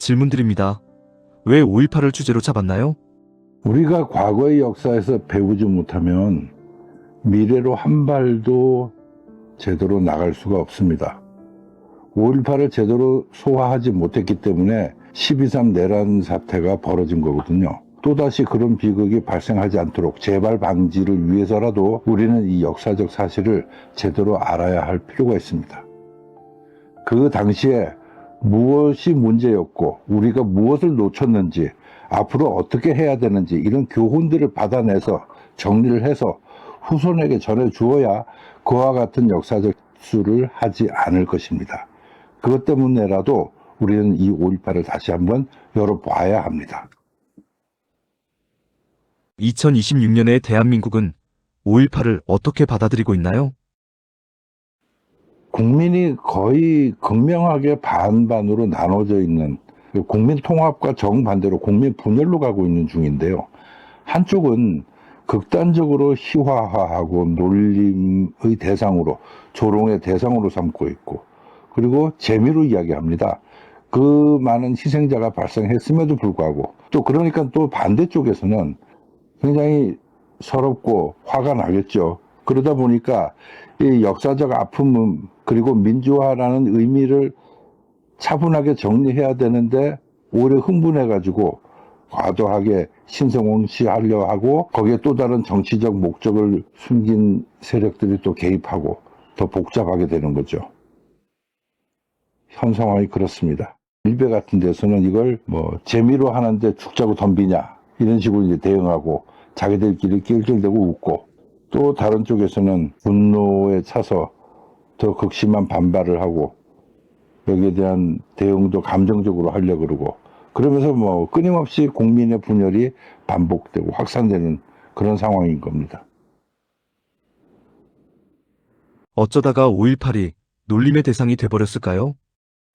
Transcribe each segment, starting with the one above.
질문드립니다. 왜 5.18을 주제로 잡았나요? 우리가 과거의 역사에서 배우지 못하면 미래로 한 발도 제대로 나갈 수가 없습니다. 5.18을 제대로 소화하지 못했기 때문에 12.3 내란 사태가 벌어진 거거든요. 또다시 그런 비극이 발생하지 않도록 재발 방지를 위해서라도 우리는 이 역사적 사실을 제대로 알아야 할 필요가 있습니다. 그 당시에 무엇이 문제였고 우리가 무엇을 놓쳤는지 앞으로 어떻게 해야 되는지 이런 교훈들을 받아내서 정리를 해서 후손에게 전해주어야 그와 같은 역사적 실수를 하지 않을 것입니다. 그것 때문에라도 우리는 이 5.18을 다시 한번 열어봐야 합니다. 2026년의 대한민국은 5.18을 어떻게 받아들이고 있나요? 국민이 거의 극명하게 반반으로 나눠져 있는 국민 통합과 정반대로 국민 분열로 가고 있는 중인데요. 한쪽은 극단적으로 희화화하고 놀림의 대상으로 조롱의 대상으로 삼고 있고 그리고 재미로 이야기합니다. 그 많은 희생자가 발생했음에도 불구하고 또 그러니까 또 반대쪽에서는 굉장히 서럽고 화가 나겠죠. 그러다 보니까 이 역사적 아픔 그리고 민주화라는 의미를 차분하게 정리해야 되는데 오히려 흥분해가지고 과도하게 신성옹시하려 하고 거기에 또 다른 정치적 목적을 숨긴 세력들이 또 개입하고 더 복잡하게 되는 거죠. 현 상황이 그렇습니다. 일베 같은 데서는 이걸 뭐 재미로 하는데 죽자고 덤비냐 이런 식으로 이제 대응하고 자기들끼리 낄낄대고 웃고 또 다른 쪽에서는 분노에 차서 더 극심한 반발을 하고 여기에 대한 대응도 감정적으로 하려고 그러고 그러면서 뭐 끊임없이 국민의 분열이 반복되고 확산되는 그런 상황인 겁니다. 어쩌다가 5.18이 놀림의 대상이 돼버렸을까요?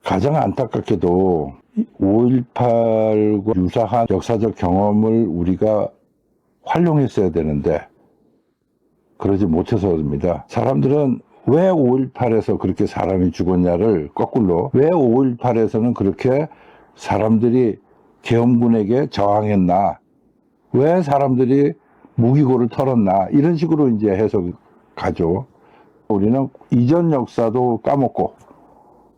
가장 안타깝게도 5.18과 유사한 역사적 경험을 우리가 활용했어야 되는데 그러지 못해서입니다. 사람들은 왜 5.18에서 그렇게 사람이 죽었냐를 거꾸로 왜 5.18에서는 그렇게 사람들이 계엄군에게 저항했나 왜 사람들이 무기고를 털었나 이런 식으로 이제 해석이 가죠. 우리는 이전 역사도 까먹고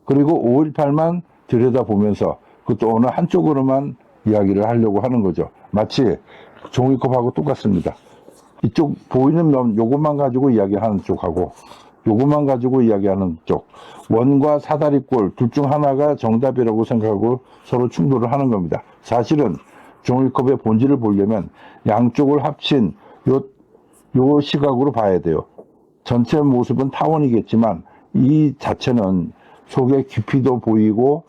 그리고 5.18만 들여다보면서 그것도 어느 한쪽으로만 이야기를 하려고 하는 거죠. 마치 종이컵하고 똑같습니다. 이쪽 보이는 면 요것만 가지고 이야기하는 쪽하고 요것만 가지고 이야기하는 쪽 원과 사다리꼴 둘 중 하나가 정답이라고 생각하고 서로 충돌을 하는 겁니다. 사실은 종이컵의 본질을 보려면 양쪽을 합친 요 시각으로 봐야 돼요. 전체 모습은 타원이겠지만 이 자체는 속에 깊이도 보이고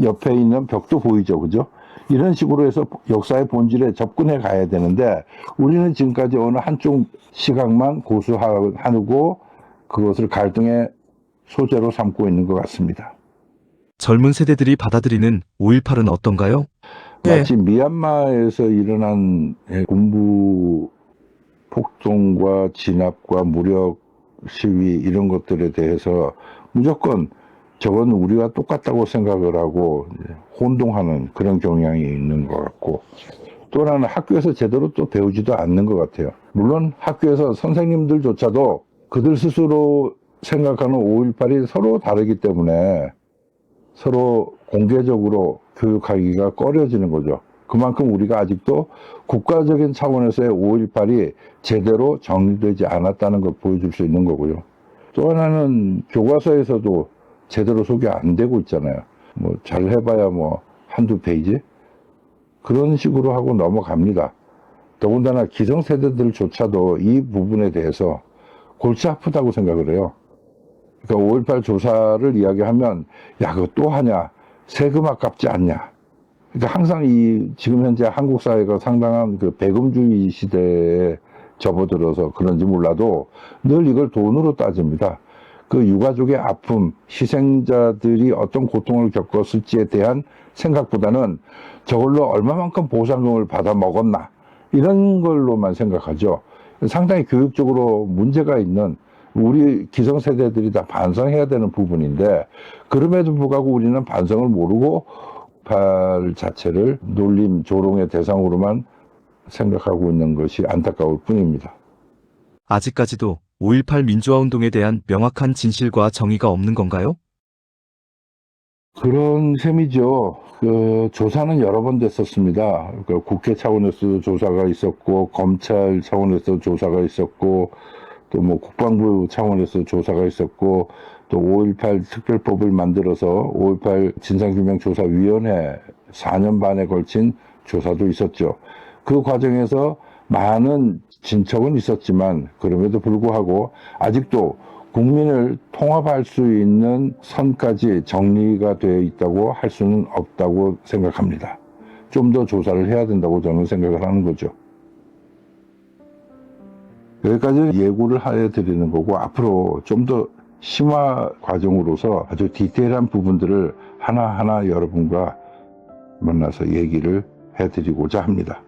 옆에 있는 벽도 보이죠. 그죠? 이런 식으로 해서 역사의 본질에 접근해 가야 되는데 우리는 지금까지 어느 한쪽 시각만 고수하고 그것을 갈등의 소재로 삼고 있는 것 같습니다. 젊은 세대들이 받아들이는 5.18은 어떤가요? 마치 미얀마에서 일어난 군부 폭동과 진압과 무력 시위 이런 것들에 대해서 무조건 저건 우리와 똑같다고 생각을 하고 혼동하는 그런 경향이 있는 것 같고 또 하나는 학교에서 제대로 또 배우지도 않는 것 같아요. 물론 학교에서 선생님들조차도 그들 스스로 생각하는 5.18이 서로 다르기 때문에 서로 공개적으로 교육하기가 꺼려지는 거죠. 그만큼 우리가 아직도 국가적인 차원에서의 5.18이 제대로 정리되지 않았다는 걸 보여줄 수 있는 거고요. 또 하나는 교과서에서도 제대로 소개 안 되고 있잖아요. 뭐 잘 해봐야 뭐 한두 페이지? 그런 식으로 하고 넘어갑니다. 더군다나 기성세대들조차도 이 부분에 대해서 골치 아프다고 생각을 해요. 그러니까 5.18 조사를 이야기하면 야 그거 또 하냐 세금 아깝지 않냐 그러니까 항상 이 지금 현재 한국 사회가 상당한 그 배금주의 시대에 접어들어서 그런지 몰라도 늘 이걸 돈으로 따집니다. 그 유가족의 아픔 희생자들이 어떤 고통을 겪었을지에 대한 생각보다는 저걸로 얼마만큼 보상금을 받아 먹었나 이런 걸로만 생각하죠. 상당히 교육적으로 문제가 있는 우리 기성세대들이 다 반성해야 되는 부분인데 그럼에도 불구하고 우리는 반성을 모르고 5.18 자체를 놀림, 조롱의 대상으로만 생각하고 있는 것이 안타까울 뿐입니다. 아직까지도 5.18 민주화운동에 대한 명확한 진실과 정의가 없는 건가요? 그런 셈이죠. 조사는 여러 번 됐었습니다. 국회 차원에서도 조사가 있었고, 검찰 차원에서도 조사가 있었고, 또 뭐 국방부 차원에서 조사가 있었고, 또 5.18 특별법을 만들어서 5.18 진상규명조사위원회 4년 반에 걸친 조사도 있었죠. 그 과정에서 많은 진척은 있었지만, 그럼에도 불구하고 아직도 국민을 통합할 수 있는 선까지 정리가 되어 있다고 할 수는 없다고 생각합니다. 좀 더 조사를 해야 된다고 저는 생각을 하는 거죠. 여기까지 예고를 해드리는 거고, 앞으로 좀 더 심화 과정으로서 아주 디테일한 부분들을 하나하나 여러분과 만나서 얘기를 해드리고자 합니다.